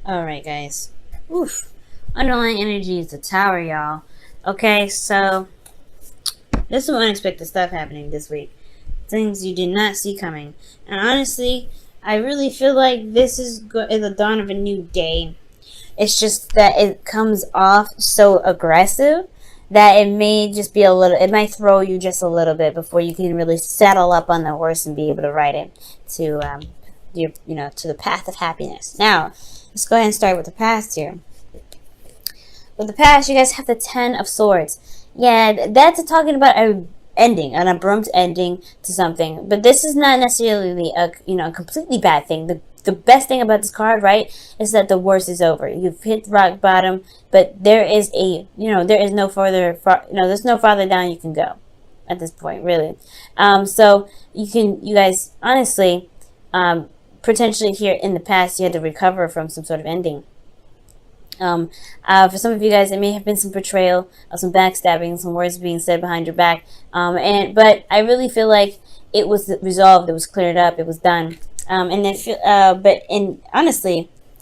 Alright, guys. Oof. Underlying energy is the tower, y'all. Okay, so there's some unexpected stuff happening this week. Things you did not see coming. And honestly, I really feel like this is the dawn of a new day. It's just that it comes off so aggressive that it may just be a little, it might throw you just a little bit before you can really settle up on the horse and be able to ride it to to the path of happiness. Now, let's go ahead and start with the past here. With the past, you guys have the Ten of Swords. Yeah, that's talking about a ending, an abrupt ending to something. But this is not necessarily a completely bad thing. The best thing about this card, right, is that the worst is over. You've hit rock bottom, but there is there is no there's no farther down you can go at this point, really. So you guys, honestly, potentially here in the past, you had to recover from some sort of ending. For some of you guys, it may have been some betrayal, some backstabbing, some words being said behind your back. But I really feel like it was resolved, it was cleared up, it was done. Honestly,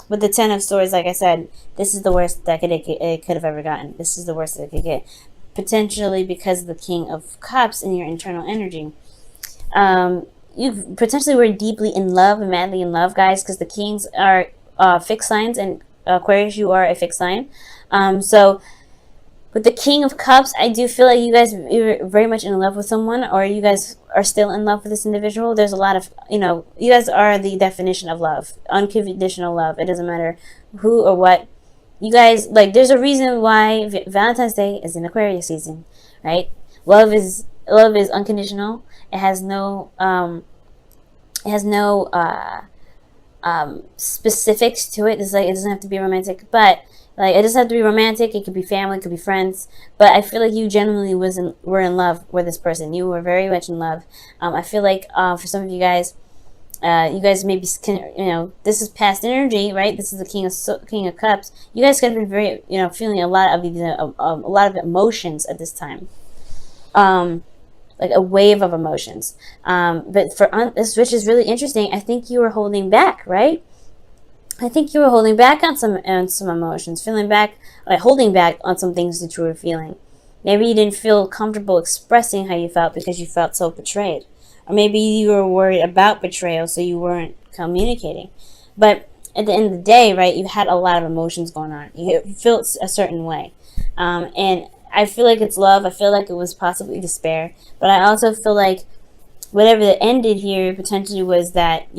with the Ten of Swords, like I said, this is the worst that it could have ever gotten. This is the worst that it could get, potentially because of the King of Cups in your internal energy. You potentially were deeply in love and madly in love, guys, because the Kings are fixed signs, and Aquarius, you are a fixed sign. So with the King of Cups, I do feel like you're very much in love with someone, or you guys are still in love with this individual. There's a lot of, you guys are the definition of love, unconditional love. It doesn't matter who or what. You guys, like, there's a reason why Valentine's Day is in Aquarius season, right? Love is unconditional. It has no specifics to it. It's like, it doesn't have to be romantic, but like, it doesn't have to be romantic. It could be family, it could be friends. But I feel like you genuinely were in love with this person. You were very much in love. I feel like for some of you guys maybe this is past energy, right? This is the King of Cups. You guys could have been very feeling a lot of these a lot of emotions at this time. Like a wave of emotions. But for this, which is really interesting, I think you were holding back, right? I think you were holding back on some emotions, holding back on some things that you were feeling. Maybe you didn't feel comfortable expressing how you felt because you felt so betrayed. Or maybe you were worried about betrayal, so you weren't communicating. But at the end of the day, right, you had a lot of emotions going on. You felt a certain way. And I feel like it's love. I feel like it was possibly despair. But I also feel like whatever that ended here potentially was that,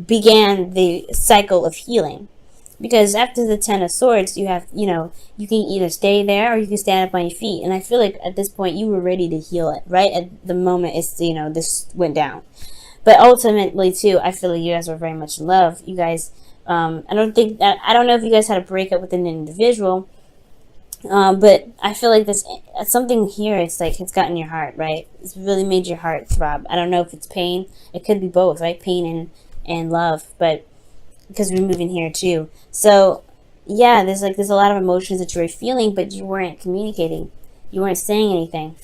began the cycle of healing. Because after the Ten of Swords, you have, you can either stay there or you can stand up on your feet. And I feel like at this point you were ready to heal it, right? At the moment this went down. But ultimately, too, I feel like you guys were very much in love. You guys, I don't know if you guys had a breakup with an individual, but I feel like this something here. It's like it's gotten your heart, right? It's really made your heart throb. I don't know if it's pain. It could be both, right? Pain and love, but because we're moving here too. So yeah, there's a lot of emotions that you were feeling, but you weren't communicating. You weren't saying anything,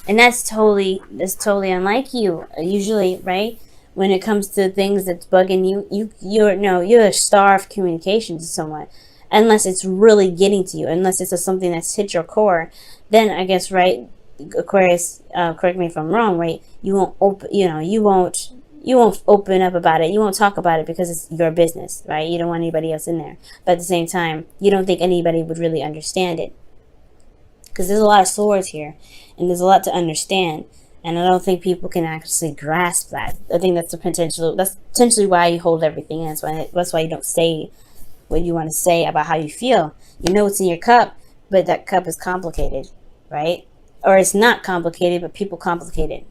and that's totally unlike you. Usually, right? When it comes to things that's bugging you, you're a star of communication to someone. Unless it's really getting to you, unless it's something that's hit your core, then I guess, right, Aquarius, correct me if I'm wrong, right? You won't open up about it. You won't talk about it because it's your business, right? You don't want anybody else in there. But at the same time, you don't think anybody would really understand it, because there's a lot of swords here, and there's a lot to understand. And I don't think people can actually grasp that. I think that's potentially why you hold everything in. That's why you don't say what you want to say about how you feel. You know it's in your cup, but that cup is complicated, right? Or it's not complicated, but people complicate it.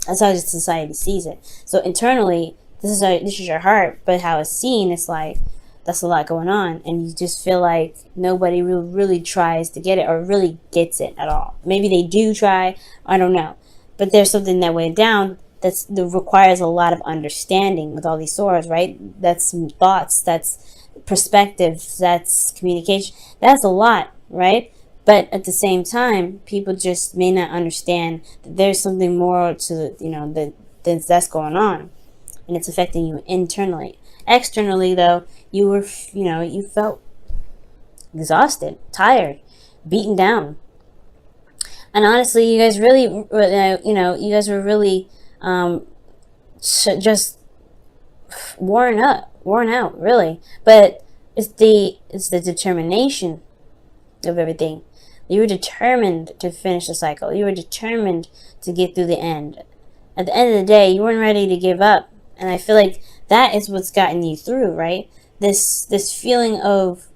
That's how society sees it. So internally, this is your heart, but how it's seen, it's like that's a lot going on, and you just feel like nobody really tries to get it or really gets it at all. Maybe they do try, I don't know, but there's something that went down that requires a lot of understanding with all these swords, right? That's some thoughts, that's perspective, that's communication, that's a lot, right? But at the same time, people just may not understand that there's something more to that's going on. and it's affecting you internally. Externally, though, you were, you felt exhausted, tired, beaten down. And honestly, you guys really, you guys were really just worn out, really. But it's the determination of everything. You were determined to finish the cycle. You were determined to get through the end. At the end of the day, you weren't ready to give up. And I feel like that is what's gotten you through, right? This feeling of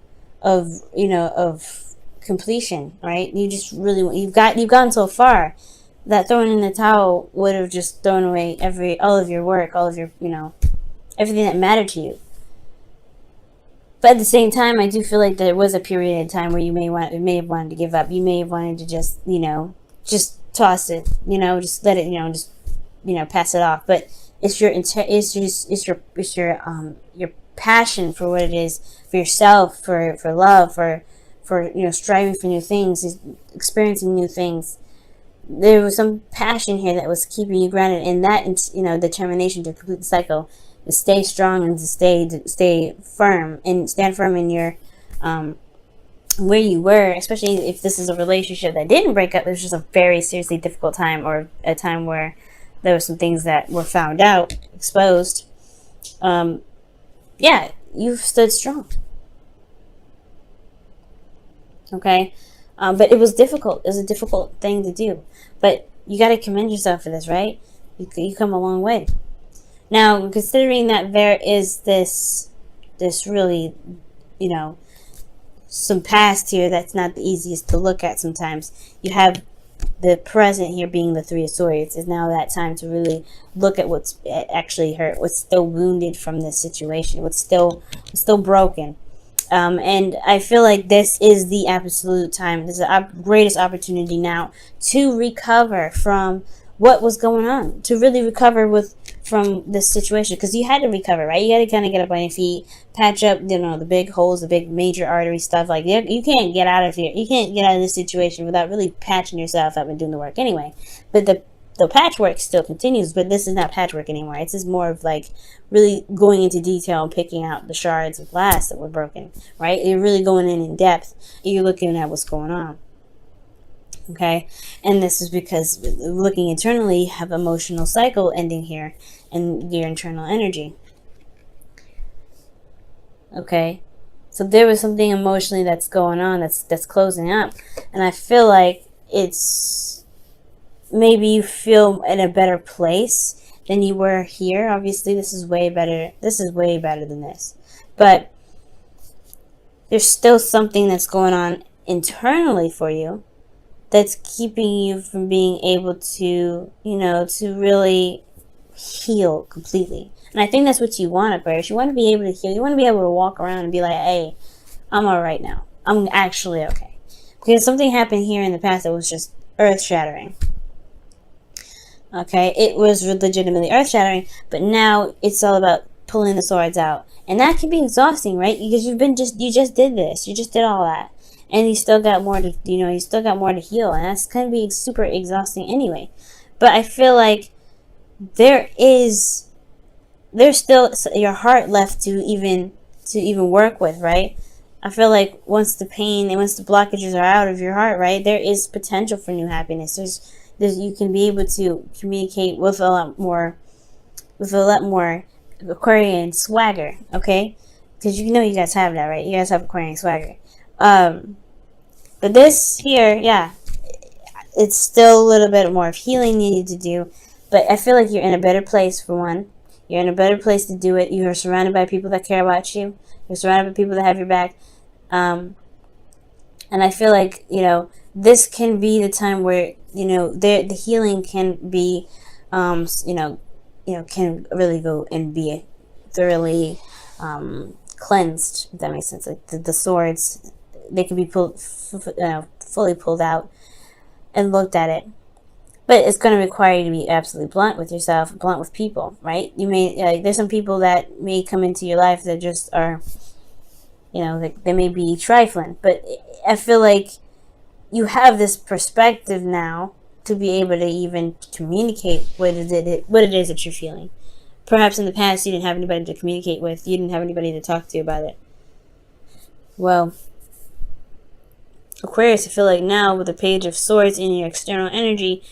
completion, right? You just really, you've gone so far that throwing in the towel would have just thrown away all of your work, all of your, everything that mattered to you. But at the same time, I do feel like there was a period in time where you may have wanted to give up. You may have wanted to just toss it, just let it, pass it off. But it's your passion for what it is, for yourself, for love, for striving for new things, experiencing new things. There was some passion here that was keeping you grounded in that, determination to complete the cycle, to stay strong and to stay firm and stand firm in your where you were, especially if this is a relationship that didn't break up. It was just a very seriously difficult time, or a time where there were some things that were found out, exposed. Yeah, you've stood strong. Okay? But it was difficult. It was a difficult thing to do. But you got to commend yourself for this, right? You come a long way. Now, considering that there is this really, some past here that's not the easiest to look at sometimes. You have the present here being the Three of Swords. Is now that time to really look at what's actually hurt, what's still wounded from this situation, what's still broken. And I feel like this is the absolute time. This is the greatest opportunity now to recover from what was going on, to really recover from this situation, because you had to recover, right? You got to kind of get up on your feet, patch up, the big holes, the big major artery stuff. Like, you can't get out of here. You can't get out of this situation without really patching yourself up and doing the work anyway. But the patchwork still continues, but this is not patchwork anymore. It's just more of like really going into detail and picking out the shards of glass that were broken, right? You're really going in depth. You're looking at what's going on. Okay, and this is because looking internally, you have emotional cycle ending here and your internal energy. Okay, so there was something emotionally that's going on, that's closing up, and I feel like it's maybe you feel in a better place than you were here. Obviously, this is way better. This is way better than this, but there's still something that's going on internally for you that's keeping you from being able to, to really heal completely. And I think that's what you want, Aquarius. You want to be able to heal. You want to be able to walk around and be like, hey, I'm all right now. I'm actually okay. Because something happened here in the past that was just earth-shattering. Okay, it was legitimately earth-shattering, but now it's all about pulling the swords out. And that can be exhausting, right? Because you just did this. You just did all that. And you still got more to, you still got more to heal. And that's going to be super exhausting anyway. But I feel like there's still your heart left to even work with, right? I feel like once the pain and once the blockages are out of your heart, right, there is potential for new happiness. There's you can be able to communicate with a lot more Aquarian swagger, okay? Because you guys have that, right? You guys have Aquarian swagger. But this here, yeah, it's still a little bit more of healing you need to do. But I feel like you're in a better place, for one. You're in a better place to do it. You are surrounded by people that care about you. You're surrounded by people that have your back. And I feel like, this can be the time where, the healing can be, can really go and be thoroughly cleansed, if that makes sense. Like the swords, they can be fully pulled out and looked at it. But it's going to require you to be absolutely blunt with yourself, blunt with people, right? You may, there's some people that may come into your life that just are, they may be trifling. But I feel like you have this perspective now to be able to even communicate what it is that you're feeling, Perhaps in the past you didn't have anybody to communicate with. You didn't have anybody to talk to about it. Well, Aquarius, I feel like now with the Page of Swords in your external energy,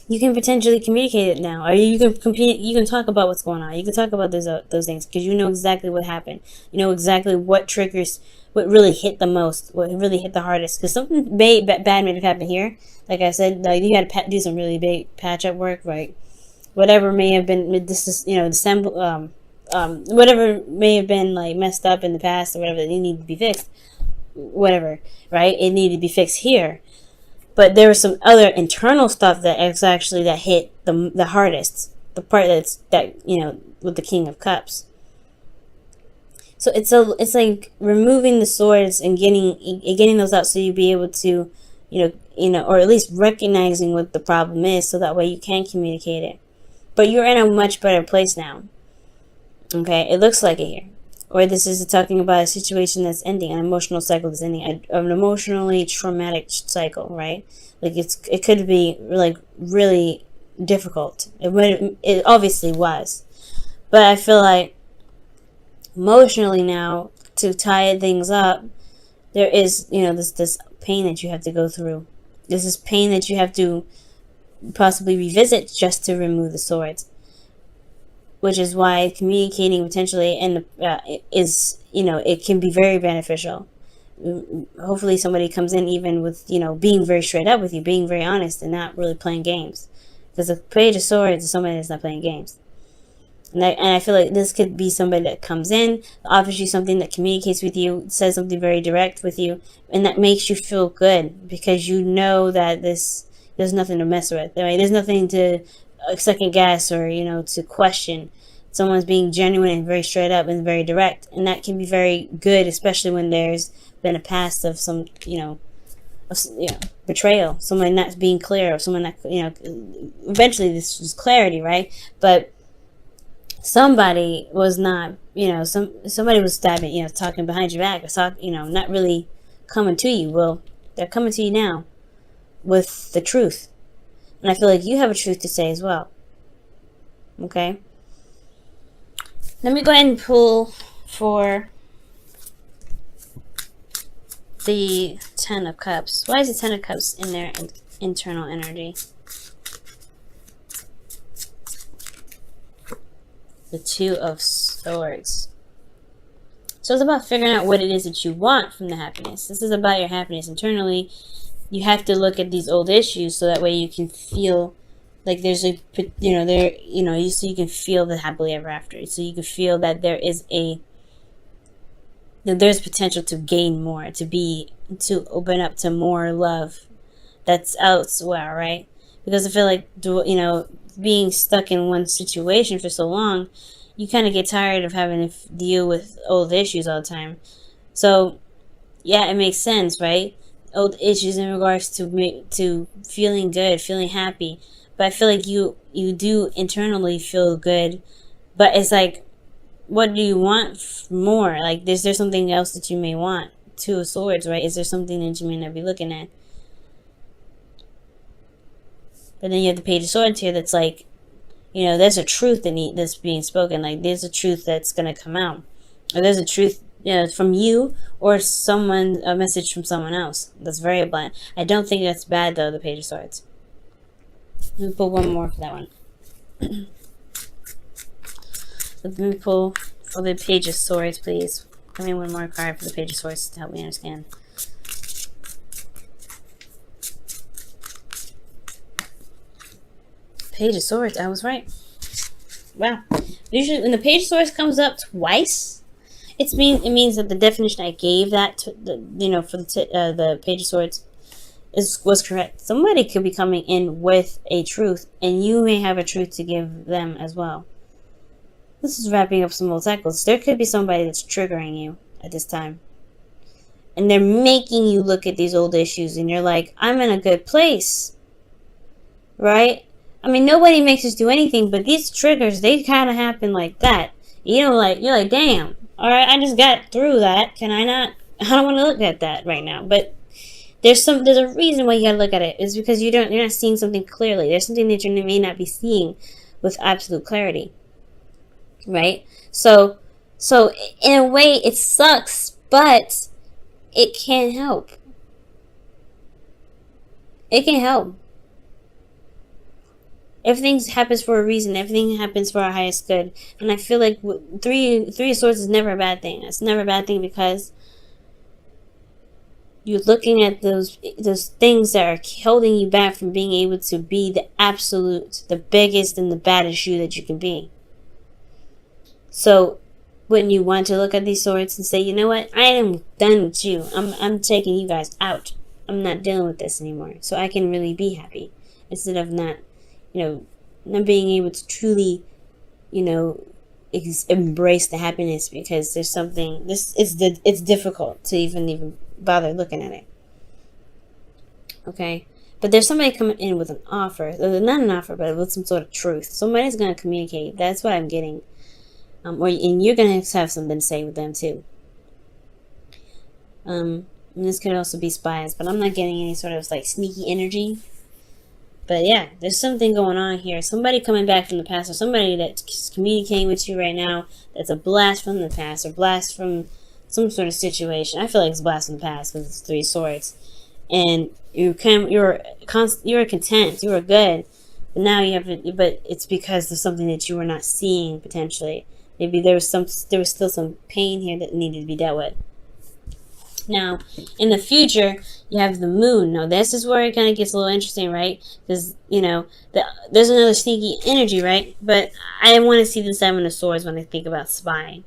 you can potentially communicate it now, or you can talk about what's going on. You can talk about those things because you know exactly what happened. You know exactly what triggers, what really hit the most, what really hit the hardest. Because something bad may have happened here. Like I said, like you had to do some really big patch-up work, right? Whatever may have been whatever may have been like messed up in the past or whatever that needed to be fixed, whatever, right? It needed to be fixed here. But there was some other internal stuff that hit the hardest, the part with the King of Cups. So it's like removing the swords and getting those out so you be able to, or at least recognizing what the problem is, so that way you can communicate it. But you're in a much better place now. Okay, it looks like it here. Or this is talking about a situation that's ending, an emotional cycle that's ending, an emotionally traumatic cycle, right? Like it could be like really difficult. It obviously was, but I feel like emotionally now, to tie things up, there is this pain that you have to go through. There's this pain that you have to possibly revisit just to remove the swords. Which is why communicating potentially it can be very beneficial. Hopefully somebody comes in even with, being very straight up with you, being very honest and not really playing games. Because the Page of Swords is somebody that's not playing games. And I feel like this could be somebody that comes in, offers you something that communicates with you, says something very direct with you, and that makes you feel good because you know that there's nothing to mess with. I mean, there's nothing to second guess or to question. Someone's being genuine and very straight up and very direct, and that can be very good, especially when there's been a past of some betrayal, someone not being clear, or someone that eventually this was clarity, right? But somebody was not, somebody was stabbing, talking behind your back, or not really coming to you. Well, they're coming to you now with the truth. And I feel like you have a truth to say as well. Okay? Let me go ahead and pull for the Ten of Cups. Why is the Ten of Cups in their internal energy? The Two of Swords. So it's about figuring out what it is that you want from the happiness. This is about your happiness internally. You have to look at these old issues so that way you can feel like there's so you can feel the happily ever after. So you can feel that there's potential to gain more, to open up to more love that's elsewhere, right? Because I feel like, being stuck in one situation for so long, you kind of get tired of having to deal with old issues all the time. So, yeah, it makes sense, right? Old issues in regards to feeling good, feeling happy. But I feel like you do internally feel good. But it's like, what do you want more? Like, is there something else that you may want? Two of Swords, right? Is there something that you may not be looking at? But then you have the Page of Swords here that's like, there's a truth that's being spoken. Like, there's a truth that's going to come out. Or there's a truth from you or a message from someone else. That's very blunt. I don't think that's bad, though, the Page of Swords. Let me pull one more for that one. Let me pull for the Page of Swords, please. Give me one more card for the Page of Swords to help me understand. Page of Swords, I was right. Wow. Usually when the Page of Swords comes up twice, it means that the definition I gave that for the Page of Swords was correct. Somebody could be coming in with a truth, and you may have a truth to give them as well. This is wrapping up some old cycles. There could be somebody that's triggering you at this time. And they're making you look at these old issues, and you're like, I'm in a good place. Right? I mean, nobody makes us do anything, but these triggers, they kind of happen like that. You're like, damn. Alright, I just got through that. Can I not? I don't want to look at that right now. But there's a reason why you gotta look at it. It's because you're not seeing something clearly. There's something that you may not be seeing. with absolute clarity, right? So in a way it sucks, but it can help. It can help. Everything happens for a reason. Everything happens for our highest good. And I feel like three of swords is never a bad thing. It's never a bad thing because you're looking at those things that are holding you back from being able to be the absolute, the biggest and the baddest you that you can be. So wouldn't you want to look at these swords and say, you know what, I am done with you. I'm taking you guys out. I'm not dealing with this anymore. So I can really be happy instead of not being able to truly, embrace the happiness because there's something. It's difficult to even bother looking at it. Okay, but there's somebody coming in with an offer, not an offer, but with some sort of truth. Somebody's gonna communicate. That's what I'm getting. And you're gonna have something to say with them too. And this could also be spies, but I'm not getting any sort of like sneaky energy. But yeah, there's something going on here. Somebody coming back from the past, or somebody that's communicating with you right now that's a blast from the past, or blast from some sort of situation. I feel like it's a blast from the past because it's 3 swords. And you're content, you were good, but now you have, but it's because of something that you were not seeing potentially. Maybe there was still some pain here that needed to be dealt with. Now, in the future, you have the moon. Now, this is where it kind of gets a little interesting, right? Because, there's another sneaky energy, right? But I want to see the 7 of Swords when I think about spying.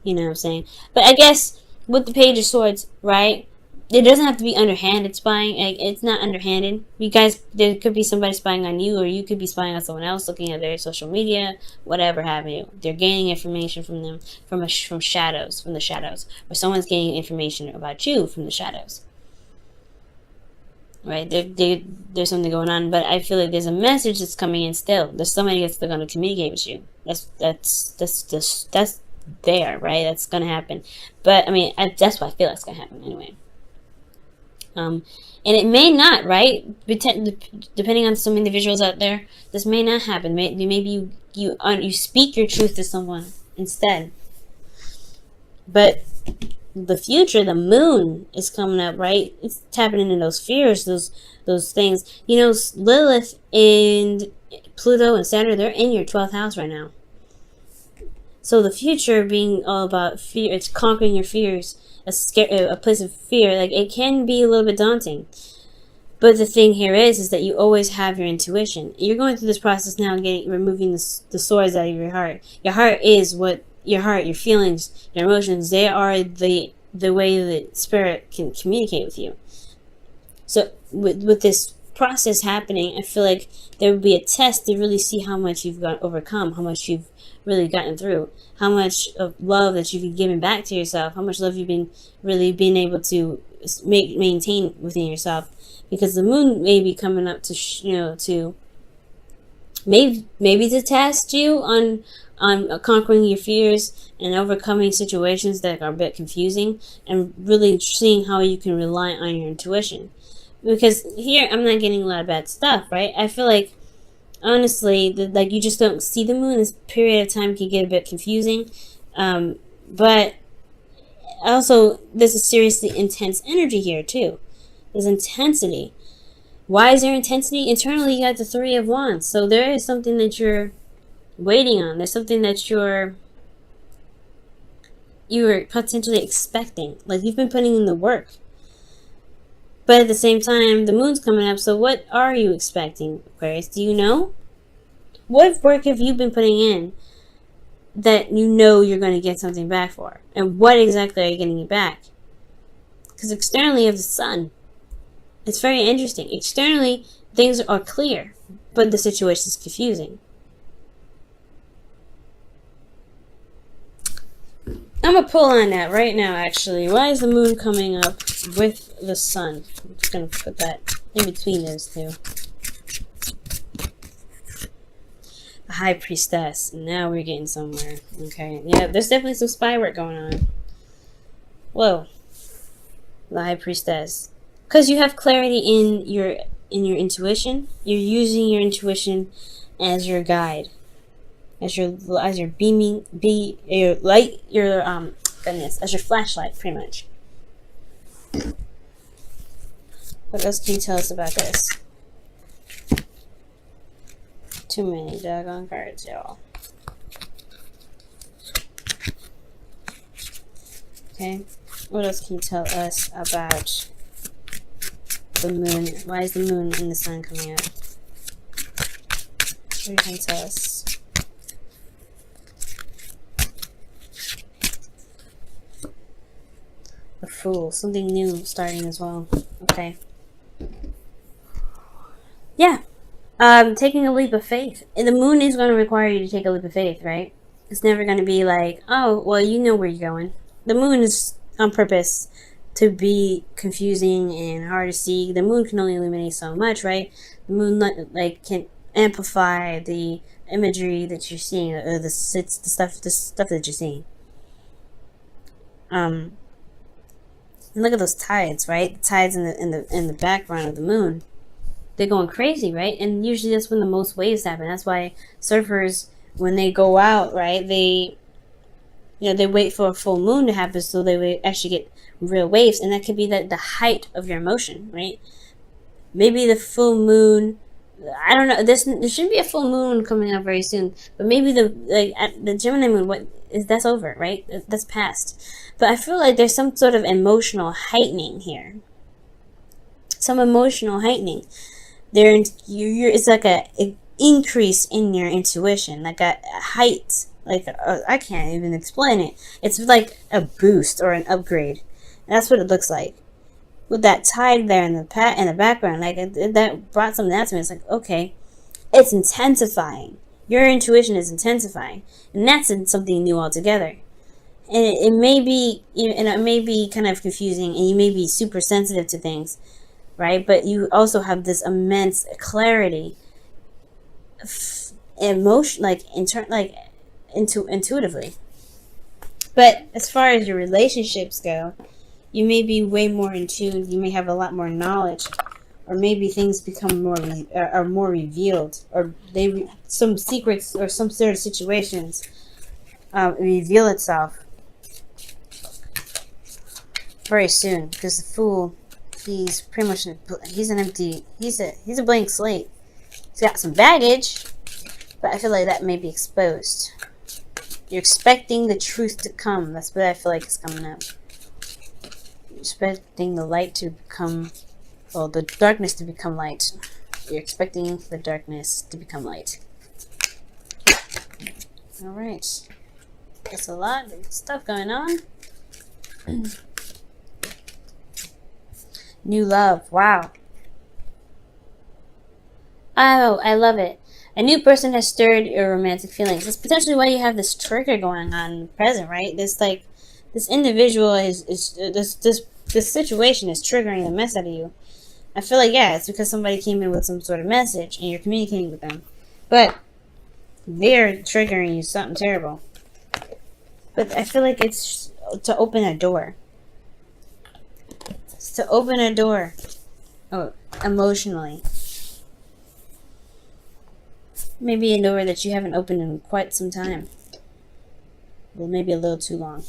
You know what I'm saying? But I guess with the Page of Swords, right? It doesn't have to be underhanded spying. It's not underhanded. You guys, there could be somebody spying on you, or you could be spying on someone else, looking at their social media, whatever have you. They're gaining information from them, from the shadows, or someone's gaining information about you from the shadows. Right? There's something going on, but I feel like there's a message that's coming in still. There's somebody that's going to communicate with you. That's there, right? That's going to happen. But I mean, that's what I feel like it's going to happen anyway. And it may not, right? Depending on some individuals out there, this may not happen. Maybe you speak your truth to someone instead. But the future, the moon is coming up, right? It's tapping into those fears, those things. Lilith and Pluto and Saturn, they're in your 12th house right now. So the future being all about fear, it's conquering your fears. A place of fear, like it can be a little bit daunting, but the thing here is that you always have your intuition. You're going through this process now, removing the swords out of your heart. Your heart is what your feelings, your emotions. They are the way that spirit can communicate with you. So with this process happening, I feel like there would be a test to really see how much you've overcome, how much you've really gotten through, how much of love that you've been giving back to yourself, how much love you've been able to maintain within yourself, because the moon may be coming up to maybe to test you on conquering your fears and overcoming situations that are a bit confusing, and really seeing how you can rely on your intuition. Because here I'm not getting a lot of bad stuff, right? I feel like honestly, you just don't see the moon. This period of time can get a bit confusing, but also there's a seriously intense energy here too. There's intensity. Why is there intensity? Internally, you got the 3 of Wands, so there is something that you're waiting on. There's something that you were potentially expecting. Like you've been putting in the work. But at the same time, the moon's coming up, so what are you expecting, Aquarius? Do you know? What work have you been putting in that you know you're going to get something back for? And what exactly are you getting it back? Because externally you have the sun. It's very interesting. Externally, things are clear, but the situation is confusing. I'm going to pull on that right now, actually. Why is the moon coming up with the sun? I'm just going to put that in between those two. The High Priestess. Now we're getting somewhere. Okay. Yeah, there's definitely some spy work going on. Whoa. The High Priestess. Because you have clarity in your intuition. You're using your intuition as your guide. as your beaming, your light, your goodness, as your flashlight, pretty much. What else can you tell us about this? Too many doggone cards, y'all. Okay, what else can you tell us about the moon? Why is the moon and the sun coming out? What can you tell us? The Fool, something new starting as well. Okay. Yeah. Taking a leap of faith. And the moon is going to require you to take a leap of faith, right? It's never going to be like, oh, well, you know where you're going. The moon is on purpose to be confusing and hard to see. The moon can only illuminate so much, right? The moon can amplify the imagery that you're seeing, or the stuff that you're seeing. And look at those tides, right? The tides in the background of the moon. They're going crazy, right? And usually that's when the most waves happen. That's why surfers, when they go out, right, they wait for a full moon to happen so they actually get real waves. And that could be the height of your emotion, right? Maybe the full moon, I don't know. There should be a full moon coming up very soon, but maybe the Gemini moon, that's over, right? That's past. But I feel like there's some sort of emotional heightening here. Some emotional heightening. It's like an increase in your intuition, like a height. Like I can't even explain it. It's like a boost or an upgrade. That's what it looks like. With that tide there in the background, like that brought something out to me. It's like, okay, it's intensifying. Your intuition is intensifying, and that's something new altogether. And it may be, and it may be kind of confusing, and you may be super sensitive to things, right? But you also have this immense clarity, emotion, intuitively. But as far as your relationships go, you may be way more in tune. You may have a lot more knowledge, or maybe things become more revealed, or some secrets or some sort of situations reveal itself very soon. Because the Fool, he's pretty much he's a blank slate. He's got some baggage, but I feel like that may be exposed. You're expecting the truth to come. That's what I feel like is coming up. Expecting the light to become, well, the darkness to become light. You're expecting the darkness to become light. Alright. That's a lot of stuff going on. New love. Wow. Oh, I love it. A new person has stirred your romantic feelings. That's potentially why you have this trigger going on in the present, right? This individual this situation is triggering the mess out of you. I feel like, yeah, it's because somebody came in with some sort of message and you're communicating with them. But they're triggering you something terrible. But I feel like it's to open a door. It's to open a door. Oh, emotionally. Maybe a door that you haven't opened in quite some time. Well, maybe a little too long.